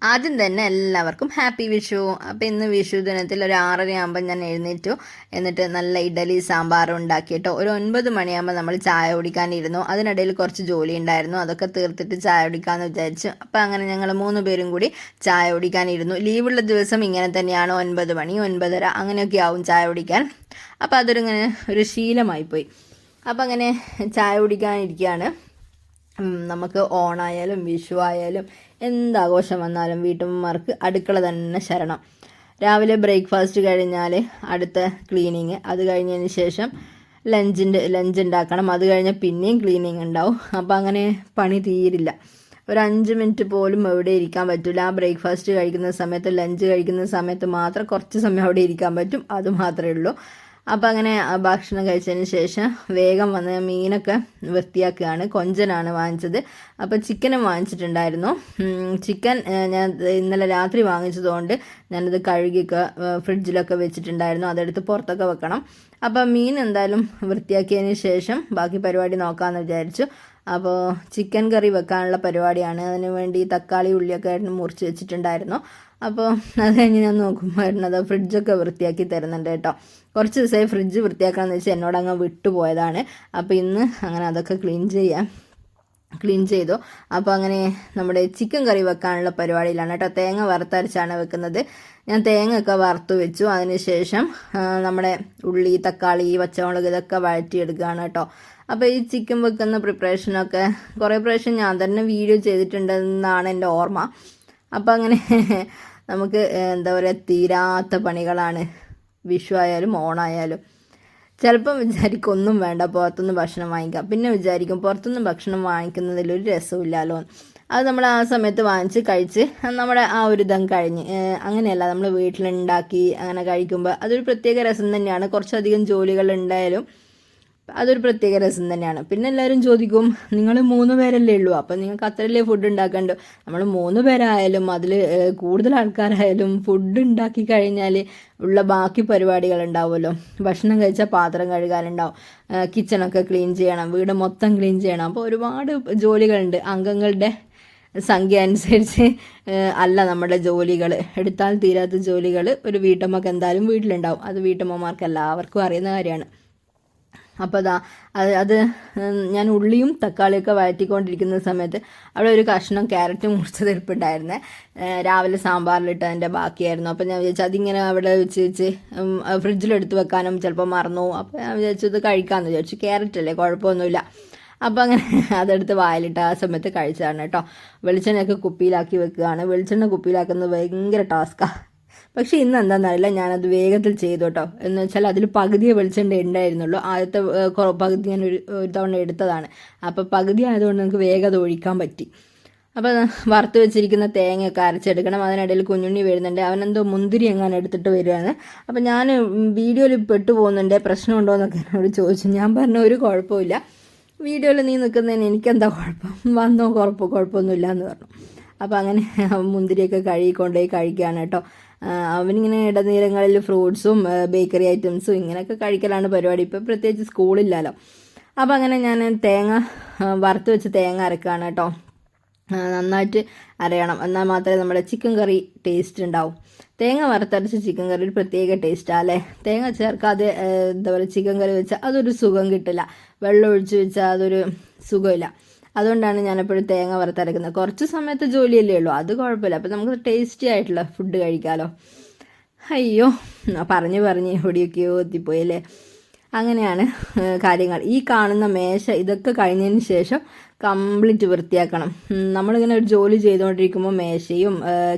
ആദ്യം തന്നെ എല്ലാവർക്കും ഹാപ്പി വിഷു. അപ്പോൾ ഇന്ന് വിഷു ദിനത്തിൽ ഒരു 6:30 ഞാൻ എഴുന്നേറ്റു. എന്നിട്ട് നല്ല ഇഡലി സാമ്പാറും ഉണ്ടാക്കിയിട്ടോ ഒരു 9 മണിയാകുമ്പോൾ നമ്മൾ ചായ കുടിക്കാനിരുന്നു. അതിനിടയിൽ കുറച്ച് ജോലി ഉണ്ടായിരുന്നു, അതൊക്കെ തീർത്തിട്ട് ചായ കുടിക്കാമെന്ന് വിചാരിച്ചു. അപ്പോൾ അങ്ങനെ ഞങ്ങൾ 3 പേരും കൂടി ചായ കുടിക്കാനിരുന്നു. ലീവുള്ള ദിവസം ഇങ്ങനെ തന്നെയാണ്, 9 മണി 9:30 അങ്ങനെയൊക്കെ ആവും ചായ കുടിക്കാൻ. അപ്പോൾ അതൊരിങ്ങനെ ഒരു ശീലമായിപ്പോയി. അപ്പോൾ അങ്ങനെ ചായ കുടിക്കാനിരിക്കുകയാണ്. നമുക്ക് ഓണായാലും വിഷു ആയാലും എന്താഘോഷം വന്നാലും വീട്ടമ്മമാർക്ക് അടുക്കള തന്നെ ശരണം. രാവിലെ ബ്രേക്ക്ഫാസ്റ്റ് കഴിഞ്ഞാൽ അടുത്ത ക്ലീനിങ്, അത് കഴിഞ്ഞതിന് ശേഷം ലഞ്ച് ഉണ്ടാക്കണം, അത് കഴിഞ്ഞാൽ പിന്നെയും ക്ലീനിങ് ഉണ്ടാവും. അപ്പോൾ അങ്ങനെ പണി തീരില്ല. ഒരു 5 മിനിറ്റ് പോലും എവിടെ ഇരിക്കാൻ പറ്റില്ല. ആ ബ്രേക്ക്ഫാസ്റ്റ് കഴിക്കുന്ന സമയത്ത് ലഞ്ച് കഴിക്കുന്ന സമയത്ത് മാത്രം കുറച്ച് സമയം അവിടെ ഇരിക്കാൻ പറ്റും, അത് മാത്രമേ ഉള്ളൂ. അപ്പോൾ അങ്ങനെ ഭക്ഷണം കഴിച്ചതിന് ശേഷം വേഗം വന്ന് മീനൊക്കെ വൃത്തിയാക്കുകയാണ്. കൊഞ്ചനാണ് വാങ്ങിച്ചത്. അപ്പോൾ ചിക്കനും വാങ്ങിച്ചിട്ടുണ്ടായിരുന്നു. ചിക്കൻ ഞാൻ ഇന്നലെ രാത്രി വാങ്ങിച്ചതുകൊണ്ട് ഞാനത് കഴുകിയൊക്കെ ഫ്രിഡ്ജിലൊക്കെ വെച്ചിട്ടുണ്ടായിരുന്നു. അതെടുത്ത് പുറത്തൊക്കെ വെക്കണം. അപ്പോൾ മീൻ എന്തായാലും വൃത്തിയാക്കിയതിന് ശേഷം ബാക്കി പരിപാടി നോക്കാമെന്ന് വിചാരിച്ചു. അപ്പോൾ ചിക്കൻ കറി വെക്കാനുള്ള പരിപാടിയാണ്. അതിന് വേണ്ടി തക്കാളി ഉള്ളിയൊക്കെ മുറിച്ച് വെച്ചിട്ടുണ്ടായിരുന്നു. അപ്പോൾ അത് കഴിഞ്ഞ് ഞാൻ നോക്കുമ്പോൾ അത് ഫ്രിഡ്ജൊക്കെ വൃത്തിയാക്കി തരുന്നുണ്ട് കേട്ടോ. കുറച്ച് ദിവസമായി ഫ്രിഡ്ജ് വൃത്തിയാക്കാമെന്ന് വെച്ചാൽ എന്നോട് അങ്ങ് വിട്ടുപോയതാണ്. അപ്പോൾ ഇന്ന് അങ്ങനെ അതൊക്കെ ക്ലീൻ ചെയ്തു. അപ്പോൾ അങ്ങനെ നമ്മുടെ ചിക്കൻ കറി വെക്കാനുള്ള പരിപാടിയിലാണ് കേട്ടോ. തേങ്ങ വറുത്തരച്ചാണ് വെക്കുന്നത്. ഞാൻ തേങ്ങയൊക്കെ വറുത്ത് വെച്ചു. അതിനുശേഷം നമ്മുടെ ഉള്ളി, തക്കാളി, പച്ചമുളക് ഇതൊക്കെ വഴറ്റിയെടുക്കുകയാണ് കേട്ടോ. അപ്പോൾ ഈ ചിക്കൻ വെക്കുന്ന പ്രിപ്പറേഷനൊക്കെ കുറേ പ്രാവശ്യം ഞാൻ തന്നെ വീഡിയോ ചെയ്തിട്ടുണ്ടെന്നാണ് എൻ്റെ ഓർമ്മ. അപ്പോൾ അങ്ങനെ നമുക്ക് എന്താ പറയുക, തീരാത്ത പണികളാണ് വിഷു ആയാലും ഓണായാലും. ചിലപ്പം വിചാരിക്കും ഒന്നും വേണ്ട, പുറത്തുനിന്ന് ഭക്ഷണം വാങ്ങിക്കാം. പിന്നെ വിചാരിക്കും പുറത്തുനിന്ന് ഭക്ഷണം വാങ്ങിക്കുന്നതിലൊരു രസമില്ലല്ലോ. അത് നമ്മൾ ആ സമയത്ത് വാങ്ങിച്ച് കഴിച്ച് നമ്മുടെ ആ ഒരു ഇതം കഴിഞ്ഞ്. അങ്ങനെയല്ല, നമ്മൾ വീട്ടിലുണ്ടാക്കി അങ്ങനെ കഴിക്കുമ്പോൾ അതൊരു പ്രത്യേക രസം തന്നെയാണ്. കുറച്ചധികം ജോലികൾ ഉണ്ടായാലും അതൊരു പ്രത്യേക രസം തന്നെയാണ്. പിന്നെ എല്ലാവരും ചോദിക്കും, നിങ്ങൾ 3 പേരല്ലേ ഉള്ളൂ, അപ്പം നിങ്ങൾക്ക് അത്രയല്ലേ ഫുഡ് ഉണ്ടാക്കണ്ടോ? നമ്മൾ 3 പേരായാലും അതിൽ കൂടുതൽ ആൾക്കാരായാലും ഫുഡ് ഉണ്ടാക്കി കഴിഞ്ഞാൽ ഉള്ള ബാക്കി പരിപാടികൾ ഉണ്ടാവുമല്ലോ. ഭക്ഷണം കഴിച്ചാൽ പാത്രം കഴുകാനുണ്ടാവും, കിച്ചണൊക്കെ ക്ലീൻ ചെയ്യണം, വീട് മൊത്തം ക്ലീൻ ചെയ്യണം. അപ്പോൾ ഒരുപാട് ജോലികളുണ്ട്. അംഗങ്ങളുടെ സംഖ്യ അനുസരിച്ച് അല്ല നമ്മുടെ ജോലികൾ, എടുത്താൽ തീരാത്ത ജോലികൾ ഒരു വീട്ടമ്മക്ക് എന്തായാലും വീട്ടിലുണ്ടാവും. അത് വീട്ടമ്മമാർക്ക് എല്ലാവർക്കും അറിയുന്ന കാര്യമാണ്. അപ്പോൾ അത് ഞാൻ ഉള്ളിയും തക്കാളിയൊക്കെ വഴറ്റിക്കൊണ്ടിരിക്കുന്ന സമയത്ത് അവിടെ ഒരു കഷ്ണം ക്യാരറ്റ് മുറിച്ചത് ഇരിപ്പുണ്ടായിരുന്നേ. രാവിലെ സാമ്പാറിലിട്ടതിൻ്റെ ബാക്കിയായിരുന്നു. അപ്പോൾ ഞാൻ വിചാരിച്ചു അതിങ്ങനെ അവിടെ വെച്ച് ഫ്രിഡ്ജിലെടുത്ത് വെക്കാനും ചിലപ്പോൾ മറന്നു. അപ്പോൾ ഞാൻ വിചാരിച്ചു ഇത് കഴിക്കാമെന്ന് വിചാരിച്ചു. ക്യാരറ്റ് അല്ലേ, കുഴപ്പമൊന്നുമില്ല. അപ്പോൾ അങ്ങനെ അതെടുത്ത് വായിലിട്ട് ആ സമയത്ത് കഴിച്ചതാണ് കേട്ടോ. വെളിച്ചെണ്ണയൊക്കെ കുപ്പിയിലാക്കി വെക്കുകയാണ്. വെളിച്ചെണ്ണ കുപ്പിയിലാക്കുന്നത് ഭയങ്കര ടാസ്ക്കാണ്. പക്ഷേ ഇന്ന് എന്താണെന്നറിയില്ല, ഞാനത് വേഗത്തിൽ ചെയ്തു കേട്ടോ. എന്ന് വെച്ചാൽ അതിൽ പകുതിയെ വെളിച്ചെണ്ണ ഉണ്ടായിരുന്നുള്ളൂ. ആദ്യത്തെ പകുതി ഞാൻ ഒരു തവണ എടുത്തതാണ്. അപ്പോൾ പകുതി ആയതുകൊണ്ട് നമുക്ക് വേഗം അത് ഒഴിക്കാൻ പറ്റി. അപ്പോൾ വറുത്ത് വെച്ചിരിക്കുന്ന തേങ്ങയൊക്കെ അരച്ചെടുക്കണം. അതിനിടയിൽ കുഞ്ഞുണ്ണി വരുന്നുണ്ട്. അവനെന്തോ മുന്തിരി എങ്ങാനും എടുത്തിട്ട് വരികയാണ്. അപ്പോൾ ഞാൻ വീഡിയോയിൽ പെട്ടുപോകുന്നുണ്ട്, പ്രശ്നമുണ്ടോ എന്നൊക്കെ എന്നോട് ചോദിച്ചു. ഞാൻ പറഞ്ഞു ഒരു കുഴപ്പമില്ല, വീഡിയോയിൽ നീ നിൽക്കുന്നതിന് എനിക്കെന്താ കുഴപ്പം, വന്നോ കുഴപ്പമൊന്നുമില്ല എന്ന് പറഞ്ഞു. അപ്പോൾ അങ്ങനെ മുന്തിരിയൊക്കെ കഴുകിക്കൊണ്ടുപോയി കഴിക്കുകയാണ് കേട്ടോ. അവനിങ്ങനെ ഇടനേരങ്ങളിൽ ഫ്രൂട്ട്സും ബേക്കറി ഐറ്റംസും ഇങ്ങനെയൊക്കെ കഴിക്കലാണ് പരിപാടി. ഇപ്പോൾ പ്രത്യേകിച്ച് സ്കൂളില്ലല്ലോ. അപ്പോൾ അങ്ങനെ ഞാൻ വറുത്ത് വെച്ച് തേങ്ങ അരക്കുകയാണ് കേട്ടോ. നന്നായിട്ട് അരയണം, എന്നാൽ മാത്രമേ നമ്മുടെ ചിക്കൻ കറി ടേസ്റ്റ് ഉണ്ടാവും. തേങ്ങ വറുത്തരച്ച് ചിക്കൻ കറി ഒരു പ്രത്യേക ടേസ്റ്റാണ് അല്ലേ. തേങ്ങ ചേർക്കാതെ എന്താ പറയുക, ചിക്കൻ കറി വെച്ചാൽ അതൊരു സുഖം കിട്ടില്ല. വെള്ളം ഒഴിച്ച് വെച്ചാൽ അതൊരു സുഖമില്ല. അതുകൊണ്ടാണ് ഞാനെപ്പോഴും തേങ്ങ വറുത്തരക്കുന്നത്. കുറച്ച് സമയത്ത് ജോലിയല്ലേ ഉള്ളൂ, അത് കുഴപ്പമില്ല. അപ്പോൾ നമുക്ക് ടേസ്റ്റി ആയിട്ടുള്ള ഫുഡ് കഴിക്കാമല്ലോ. അയ്യോ, പറഞ്ഞ് എവിടെയൊക്കെയോ എത്തിപ്പോയല്ലേ. അങ്ങനെയാണ് കാര്യങ്ങൾ. ഈ കാണുന്ന മേശ ഇതൊക്കെ കഴിഞ്ഞതിന് ശേഷം കംപ്ലീറ്റ് വൃത്തിയാക്കണം. നമ്മളിങ്ങനെ ഒരു ജോലി ചെയ്തുകൊണ്ടിരിക്കുമ്പോൾ മേശയും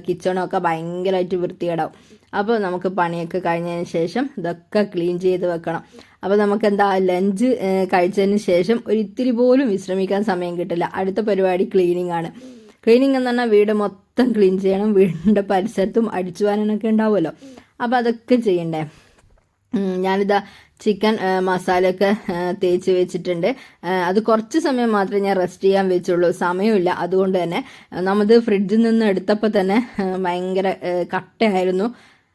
കിച്ചണും ഒക്കെ ഭയങ്കരമായിട്ട് വൃത്തികേടാവും. അപ്പോൾ നമുക്ക് പണിയൊക്കെ കഴിഞ്ഞതിന് ശേഷം ഇതൊക്കെ ക്ലീൻ ചെയ്ത് വെക്കണം. അപ്പോൾ നമുക്ക് ലഞ്ച് കഴിച്ചതിന് ശേഷം ഒരു ഇത്തിരി പോലും വിശ്രമിക്കാൻ സമയം കിട്ടില്ല. അടുത്ത പരിപാടി ക്ലീനിങ് ആണ്. ക്ലീനിങ് എന്ന് പറഞ്ഞാൽ വീട് മൊത്തം ക്ലീൻ ചെയ്യണം. വീടിൻ്റെ പരിസരത്തും അടിച്ചു വാരാനൊക്കെ ഉണ്ടാവുമല്ലോ, അപ്പോൾ അതൊക്കെ ചെയ്യണ്ടേ. ഞാനിതാ ചിക്കൻ മസാലയൊക്കെ തേച്ച് വെച്ചിട്ടുണ്ട്. അത് കുറച്ച് സമയം മാത്രമേ ഞാൻ റെസ്റ്റ് ചെയ്യാൻ വെച്ചുള്ളൂ, സമയമില്ല. അതുകൊണ്ട് തന്നെ നമ്മൾ ഫ്രിഡ്ജിൽ നിന്ന് എടുത്തപ്പോൾ തന്നെ ഭയങ്കര കട്ടയായിരുന്നു.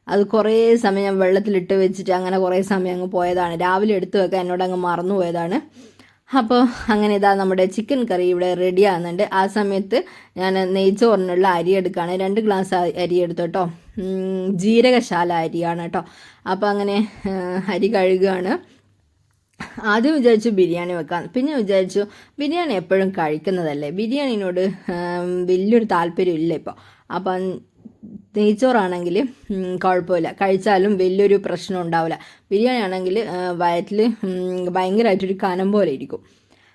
അത് കുറേ സമയം ഞാൻ വെള്ളത്തിലിട്ട് വെച്ചിട്ട് അങ്ങനെ കുറേ സമയം അങ്ങ് പോയതാണ്. രാവിലെ എടുത്ത് വെക്കാൻ എന്നോട് അങ്ങ് മറന്നു പോയതാണ്. അപ്പോൾ അങ്ങനെ ഇതാ നമ്മുടെ ചിക്കൻ കറി ഇവിടെ റെഡി ആകുന്നുണ്ട്. ആ സമയത്ത് ഞാൻ നെയ്ച്ചോറിനുള്ള അരി എടുക്കുകയാണ്. 2 ഗ്ലാസ് അരി എടുത്തു കേട്ടോ. ജീരകശാല അരിയാണ് കേട്ടോ. അപ്പോൾ അങ്ങനെ അരി കഴുകുകയാണ്. ആദ്യം വിചാരിച്ചു ബിരിയാണി വെക്കാം, പിന്നെ വിചാരിച്ചു ബിരിയാണി എപ്പോഴും കഴിക്കുന്നതല്ലേ, ബിരിയാണിനോട് വലിയൊരു താല്പര്യം ഇല്ല ഇപ്പോൾ. അപ്പം നെയ്ച്ചോറാണെങ്കിൽ കുഴപ്പമില്ല, കഴിച്ചാലും വലിയൊരു പ്രശ്നം ഉണ്ടാവില്ല. ബിരിയാണി ആണെങ്കിൽ വയറ്റിൽ ഭയങ്കരമായിട്ടൊരു കനം പോലെ ഇരിക്കും.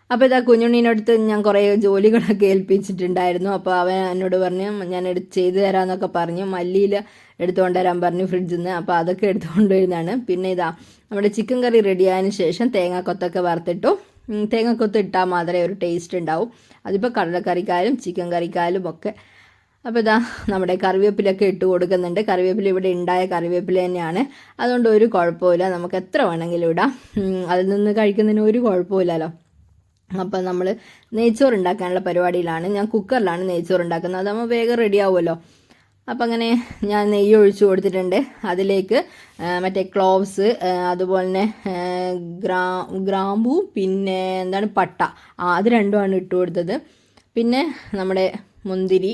അപ്പോൾ ഇതാ കുഞ്ഞുണ്ണീനടുത്ത് ഞാൻ കുറേ ജോലികളൊക്കെ ഏൽപ്പിച്ചിട്ടുണ്ടായിരുന്നു. അപ്പോൾ അവൻ എന്നോട് പറഞ്ഞു ഞാൻ ചെയ്തു തരാമെന്നൊക്കെ പറഞ്ഞു. മല്ലിയില എടുത്തുകൊണ്ട് വരാൻ പറഞ്ഞു ഫ്രിഡ്ജിൽ നിന്ന്. അപ്പോൾ അതൊക്കെ എടുത്തുകൊണ്ട് വരുന്നതാണ്. പിന്നെ ഇതാ നമ്മുടെ ചിക്കൻ കറി റെഡിയായതിനു ശേഷം തേങ്ങാക്കൊത്തൊക്കെ വറുത്തിട്ടു. തേങ്ങാക്കൊത്ത് ഇട്ടാൽ മാത്രമേ ഒരു ടേസ്റ്റ് ഉണ്ടാവും. അതിപ്പോൾ കടലക്കറിക്കായാലും ചിക്കൻ കറിക്കായാലും ഒക്കെ. അപ്പോൾ ഇതാ നമ്മുടെ കറിവേപ്പിലൊക്കെ ഇട്ട് കൊടുക്കുന്നുണ്ട്. കറിവേപ്പില ഇവിടെ ഉണ്ടായ കറിവേപ്പില തന്നെയാണ്, അതുകൊണ്ട് ഒരു കുഴപ്പമില്ല, നമുക്ക് എത്ര വേണമെങ്കിലും ഇടാം. അതിൽ നിന്ന് കഴിക്കുന്നതിന് ഒരു കുഴപ്പമില്ലല്ലോ. അപ്പം നമ്മൾ നെയ്ച്ചോറ് ഉണ്ടാക്കാനുള്ള പരിപാടിയിലാണ്. ഞാൻ കുക്കറിലാണ് നെയ്ച്ചോറ് ഉണ്ടാക്കുന്നത്, അതാകുമ്പോൾ വേഗം റെഡി ആവുമല്ലോ. അപ്പം അങ്ങനെ ഞാൻ നെയ്യ് ഒഴിച്ചു കൊടുത്തിട്ടുണ്ട്. അതിലേക്ക് മറ്റേ ക്ലോവ്സ്, അതുപോലെ തന്നെ ഗ്രാമ്പൂ, പിന്നെ എന്താണ് പട്ട, അത് രണ്ടുമാണ് ഇട്ട് കൊടുത്തത്. പിന്നെ നമ്മുടെ മുന്തിരി,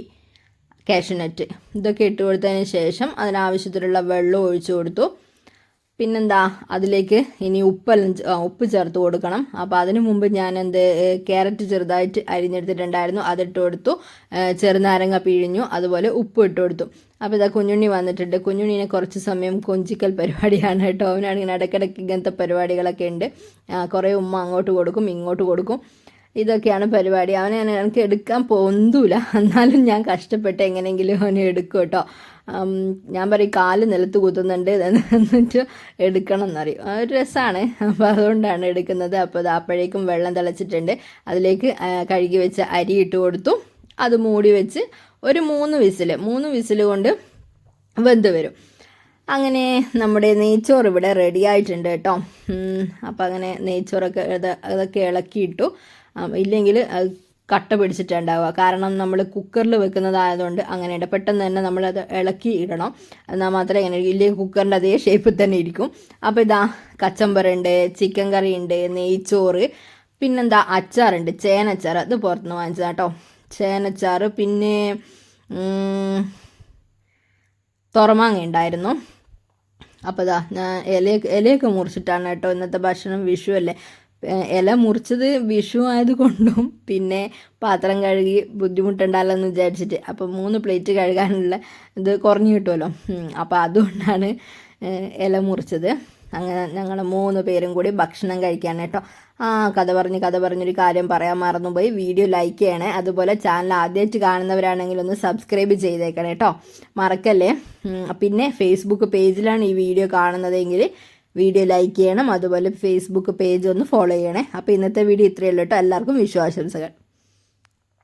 കാഷ്യൂനട്ട്, ഇതൊക്കെ ഇട്ട് കൊടുത്തതിന് ശേഷം അതിനാവശ്യത്തിലുള്ള വെള്ളം ഒഴിച്ചു കൊടുത്തു. പിന്നെന്താ അതിലേക്ക് ഇനി ഉപ്പ് ചേർത്ത് കൊടുക്കണം. അപ്പോൾ അതിന് മുമ്പ് ഞാൻ ക്യാരറ്റ് ചെറുതായിട്ട് അരിഞ്ഞെടുത്തിട്ടുണ്ടായിരുന്നു, അതിട്ട് കൊടുത്തു. ചെറുനാരങ്ങ പിഴിഞ്ഞു, അതുപോലെ ഉപ്പ് ഇട്ട് കൊടുത്തു. അപ്പോൾ ഇതാ കുഞ്ഞുണ്ണി വന്നിട്ടുണ്ട്. കുഞ്ഞുണ്ണീനെ കുറച്ച് സമയം കൊഞ്ചിക്കൽ പരിപാടിയാണ് കേട്ടോ. അവനാണെങ്കിൽ ഇടയ്ക്കിടയ്ക്ക് ഇങ്ങനത്തെ പരിപാടികളൊക്കെ ഉണ്ട്. കുറേ ഉമ്മ അങ്ങോട്ട് കൊടുക്കും, ഇങ്ങോട്ട് കൊടുക്കും, ഇതൊക്കെയാണ് പരിപാടി. അവനെ എനിക്ക് എടുക്കാൻ പൊന്തൂല, എന്നാലും ഞാൻ കഷ്ടപ്പെട്ട് എങ്ങനെയെങ്കിലും അവനെ എടുക്കും കേട്ടോ. ഞാൻ പറയും കാല് നിലത്ത് കുത്തുന്നുണ്ട് എന്നിട്ട് എടുക്കണം എന്നറിയും, ഒരു രസമാണ്. അപ്പോൾ അതുകൊണ്ടാണ് എടുക്കുന്നത്. അപ്പോൾ അപ്പോഴേക്കും വെള്ളം തിളച്ചിട്ടുണ്ട്. അതിലേക്ക് കഴുകി വെച്ച അരി ഇട്ട് കൊടുത്തു. അത് മൂടി വെച്ച് ഒരു 3 വിസിൽ കൊണ്ട് വെന്ത് വരും. അങ്ങനെ നമ്മുടെ നെയ്ച്ചോറ് ഇവിടെ റെഡി ആയിട്ടുണ്ട് കേട്ടോ. അപ്പോൾ അങ്ങനെ നെയ്ച്ചോറൊക്കെ അതൊക്കെ ഇളക്കിയിട്ടു. ഇല്ലെങ്കിൽ കട്ട പിടിച്ചിട്ടുണ്ടാവുക, കാരണം നമ്മൾ കുക്കറിൽ വെക്കുന്നതായതുകൊണ്ട് അങ്ങനെയുണ്ട്. പെട്ടെന്ന് തന്നെ നമ്മളത് ഇളക്കി ഇടണം, എന്നാൽ മാത്രമേ അങ്ങനെ, ഇല്ലെങ്കിൽ കുക്കറിൻ്റെ അതേ ഷേപ്പിൽ തന്നെ ഇരിക്കും. അപ്പോൾ ഇതാ കച്ചമ്പറുണ്ട്, ചിക്കൻ കറി ഉണ്ട്, നെയ്ച്ചോറ്, പിന്നെന്താ അച്ചാറുണ്ട്, ചേനച്ചാർ, അത് പുറത്തുനിന്ന് വാങ്ങിച്ചതാണ് കേട്ടോ. ചേനച്ചാറ്, പിന്നെ തുറമാങ്ങ ഉണ്ടായിരുന്നു. അപ്പോൾ ഇതാ ഞാൻ ഇലയൊക്കെ മുറിച്ചിട്ടാണ് കേട്ടോ ഇന്നത്തെ ഭക്ഷണം. വിഷു അല്ലേ, ഇല മുറിച്ചത് വിഷു ആയതുകൊണ്ടും പിന്നെ പാത്രം കഴുകി ബുദ്ധിമുട്ടുണ്ടല്ലോ എന്ന് വിചാരിച്ചിട്ട്. അപ്പോൾ 3 പ്ലേറ്റ് കഴുകാനുള്ള ഇത് കുറഞ്ഞു കിട്ടുമല്ലോ, അപ്പോൾ അതുകൊണ്ടാണ് ഇല മുറിച്ചത്. അങ്ങനെ ഞങ്ങൾ 3 പേരും കൂടി ഭക്ഷണം കഴിക്കാൻ കേട്ടോ. കഥ പറഞ്ഞൊരു കാര്യം പറയാൻ മറന്നുപോയി. വീഡിയോ ലൈക്ക് ചെയ്യണേ, അതുപോലെ ചാനൽ ആദ്യമായിട്ട് കാണുന്നവരാണെങ്കിൽ ഒന്ന് സബ്സ്ക്രൈബ് ചെയ്തേക്കണേ കേട്ടോ, മറക്കല്ലേ. പിന്നെ ഫേസ്ബുക്ക് പേജിലാണ് ഈ വീഡിയോ കാണുന്നതെങ്കിൽ വീഡിയോ ലൈക്ക് ചെയ്യണം, അതുപോലെ ഫേസ്ബുക്ക് പേജ് ഒന്ന് ഫോളോ ചെയ്യണേ. അപ്പോൾ ഇന്നത്തെ വീഡിയോ ഇത്രയേ ഉള്ളൂ കേട്ടോ. എല്ലാവർക്കും വിഷു ആശംസകൾ.